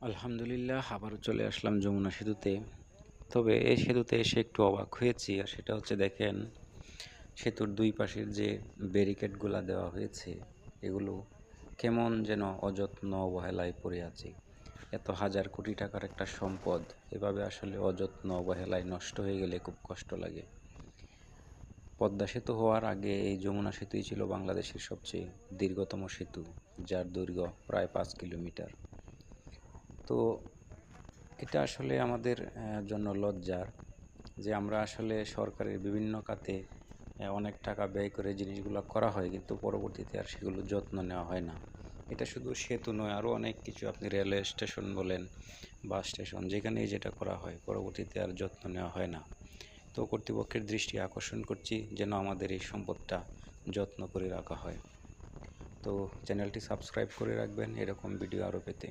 আলহামদুলিল্লাহ, আবারও চলে আসলাম যমুনা সেতুতে। তবে এই সেতুতে এসে একটু অবাক হয়েছি। আর সেটা হচ্ছে, দেখেন, সেতুর দুই পাশের যে ব্যারিকেডগুলা দেওয়া হয়েছে, এগুলো কেমন যেন অযত্ন অবহেলায় পড়ে আছে। এত হাজার কোটি টাকার একটা সম্পদ এভাবে আসলে অযত্ন অবহেলায় নষ্ট হয়ে গেলে খুব কষ্ট লাগে। পদ্মা সেতু হওয়ার আগে এই যমুনা সেতুই ছিল বাংলাদেশের সবচেয়ে দীর্ঘতম সেতু, যার দৈর্ঘ্য প্রায় 5 কিলোমিটার। তো এটা আসলে আমাদের জন্য লজ্জার যে আমরা আসলে সরকারের বিভিন্ন খাতে অনেক টাকা ব্যয় করে জিনিসগুলো করা হয়, কিন্তু পরবর্তীতে আর সেগুলো যত্ন নেওয়া হয় না। এটা শুধু সেতু নয়, আরও অনেক কিছু, আপনি রেলওয়ে স্টেশন বলেন, বাস স্টেশন, যেখানেই যেটা করা হয় পরবর্তীতে আর যত্ন নেওয়া হয় না। তো কর্তৃপক্ষের দৃষ্টি আকর্ষণ করছি যেন আমাদের এই সম্পদটা যত্ন করে রাখা হয়। তো চ্যানেলটি সাবস্ক্রাইব করে রাখবেন এরকম ভিডিও আরও পেতে।